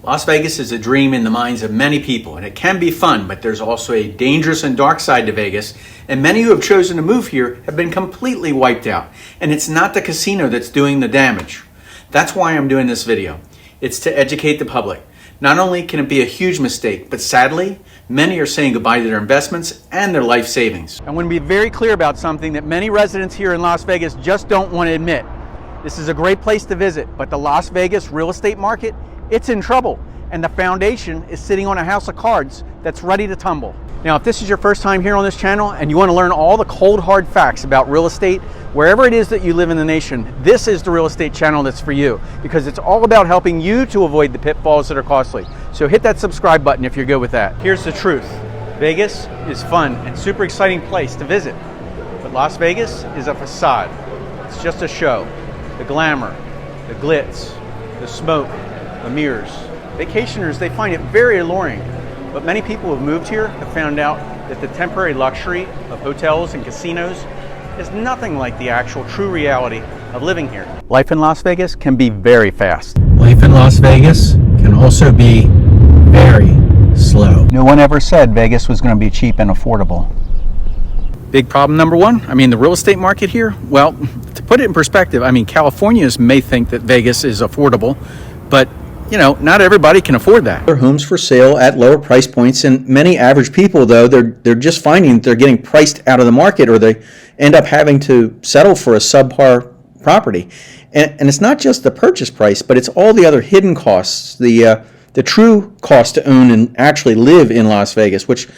Las Vegas is a dream in the minds of many people, and it can be fun, but there's also a dangerous and dark side to Vegas, and many who have chosen to move here have been completely wiped out. And it's not the casino that's doing the damage. That's why I'm doing this video. It's to educate the public. Not only can it be a huge mistake, but sadly, many are saying goodbye to their investments and their life savings. I want to be very clear about something that many residents here in Las Vegas just don't want to admit. This is a great place to visit, but the Las Vegas real estate market, it's in trouble, and the foundation is sitting on a house of cards that's ready to tumble. Now, if this is your first time here on this channel and you want to learn all the cold hard facts about real estate, wherever it is that you live in the nation, this is the real estate channel that's for you, because it's all about helping you to avoid the pitfalls that are costly. So hit that subscribe button if you're good with that. Here's the truth. Vegas is fun and super exciting place to visit, but Las Vegas is a facade. It's just a show. The glamour, the glitz, the smoke, the mirrors. Vacationers, they find it very alluring, but many people who have moved here have found out that the temporary luxury of hotels and casinos is nothing like the actual true reality of living here. Life in Las Vegas can be very fast. Life in Las Vegas can also be very slow. No one ever said Vegas was going to be cheap and affordable. Big problem number one, the real estate market here, well, to put it in perspective, Californians may think that Vegas is affordable, but not everybody can afford that. There are homes for sale at lower price points, and many average people, though, they're just finding that they're getting priced out of the market, or they end up having to settle for a subpar property. And it's not just the purchase price, but it's all the other hidden costs, the true cost to own and actually live in Las Vegas, which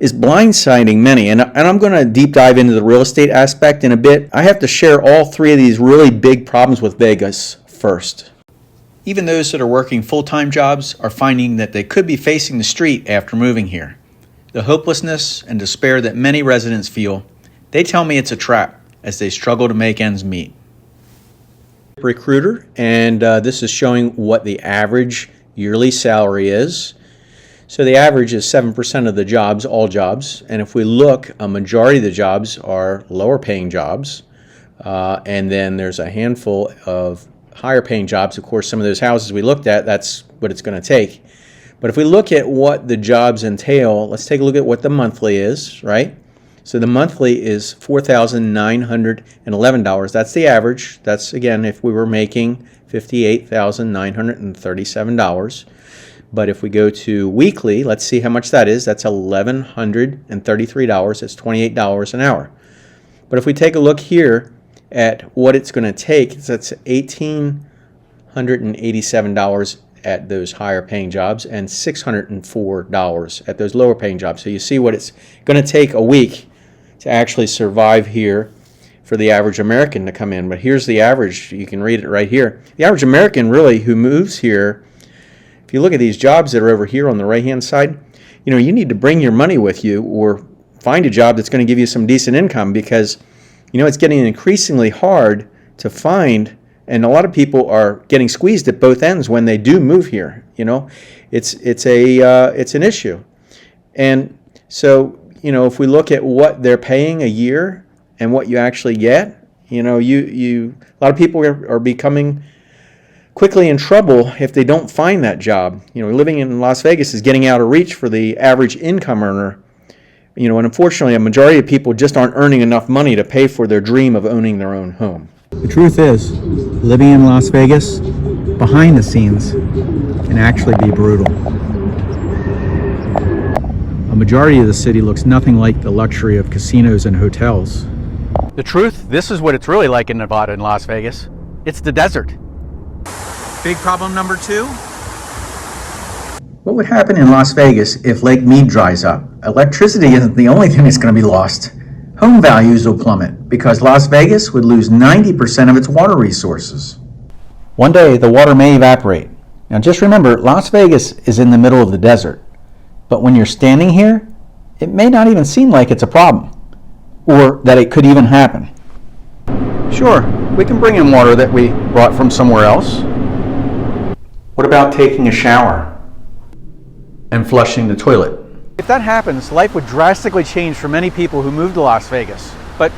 is blindsiding many. And I'm going to deep dive into the real estate aspect in a bit. I have to share all three of these really big problems with Vegas first. Even those that are working full-time jobs are finding that they could be facing the street after moving here. The hopelessness and despair that many residents feel, they tell me it's a trap as they struggle to make ends meet. Recruiter, and this is showing what the average yearly salary is. So the average is 7% of the jobs, all jobs, and if we look, a majority of the jobs are lower paying jobs, and then there's a handful of higher paying jobs. Of course, some of those houses we looked at, that's what it's going to take. But if we look at what the jobs entail, let's take a look at what the monthly is, right? So the monthly is $4,911. That's the average. That's, again, if we were making $58,937. But if we go to weekly, let's see how much that is. That's $1,133. That's $28 an hour. But if we take a look here at what it's going to take, that's $1,887 at those higher paying jobs and $604 at those lower paying jobs. So you see what it's going to take a week to actually survive here for the average American to come in. But here's the average. You can read it right here. The average American really who moves here, if you look at these jobs that are over here on the right-hand side, you need to bring your money with you or find a job that's going to give you some decent income, because, it's getting increasingly hard to find, and a lot of people are getting squeezed at both ends when they do move here. It's an issue. And so, if we look at what they're paying a year and what you actually get, a lot of people are becoming quickly in trouble if they don't find that job. Living in Las Vegas is getting out of reach for the average income earner. And unfortunately, a majority of people just aren't earning enough money to pay for their dream of owning their own home. The truth is, living in Las Vegas, behind the scenes, can actually be brutal. A majority of the city looks nothing like the luxury of casinos and hotels. The truth, this is what it's really like in Nevada and Las Vegas. It's the desert. Big problem number two. What would happen in Las Vegas if Lake Mead dries up? Electricity isn't the only thing that's going to be lost. Home values will plummet because Las Vegas would lose 90% of its water resources. One day, the water may evaporate. Now just remember, Las Vegas is in the middle of the desert. But when you're standing here, it may not even seem like it's a problem, or that it could even happen. Sure, we can bring in water that we brought from somewhere else. What about taking a shower and flushing the toilet? If that happens, life would drastically change for many people who move to Las Vegas. But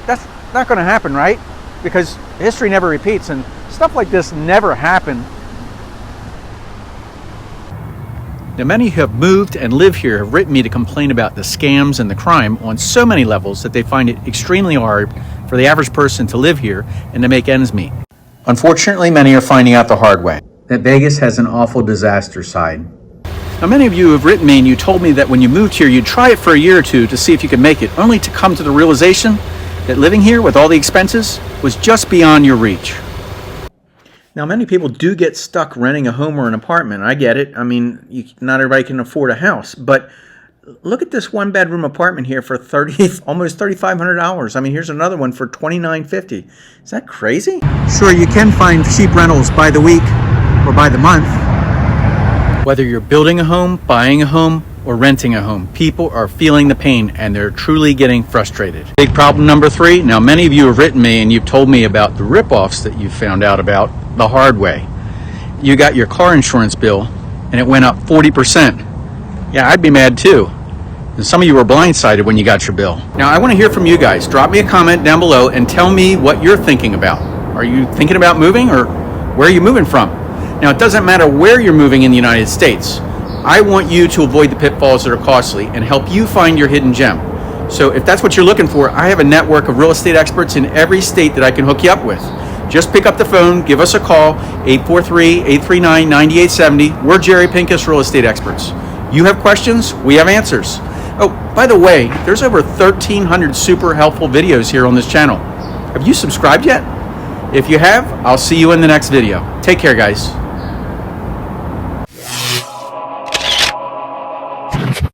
that's not going to happen, right? Because history never repeats, and stuff like this never happened Now, many who have moved and live here have written me to complain about the scams and the crime on so many levels that they find it extremely hard for the average person to live here and to make ends meet. Unfortunately, many are finding out the hard way that Vegas has an awful disaster side. Now, many of you have written me and you told me that when you moved here, you'd try it for a year or two to see if you could make it, only to come to the realization that living here with all the expenses was just beyond your reach. Now, many people do get stuck renting a home or an apartment. I get it. I mean, not everybody can afford a house, but look at this one-bedroom apartment here for almost $3,500. I mean, here's another one for $2,950. Is that crazy? Sure, you can find cheap rentals by the week or by the month. Whether you're building a home, buying a home, or renting a home, people are feeling the pain and they're truly getting frustrated. Big problem number 3. Now, many of you have written me and you've told me about the rip-offs that you found out about the hard way. You got your car insurance bill and it went up 40%. Yeah, I'd be mad too. And some of you were blindsided when you got your bill. Now, I want to hear from you guys. Drop me a comment down below and tell me what you're thinking about. Are you thinking about moving, or where are you moving from? Now, it doesn't matter where you're moving in the United States. I want you to avoid the pitfalls that are costly and help you find your hidden gem. So if that's what you're looking for, I have a network of real estate experts in every state that I can hook you up with. Just pick up the phone, give us a call, 843-839-9870. We're Jerry Pinkas Real Estate Experts. You have questions, we have answers. Oh, by the way, there's over 1,300 super helpful videos here on this channel. Have you subscribed yet? If you have, I'll see you in the next video. Take care, guys.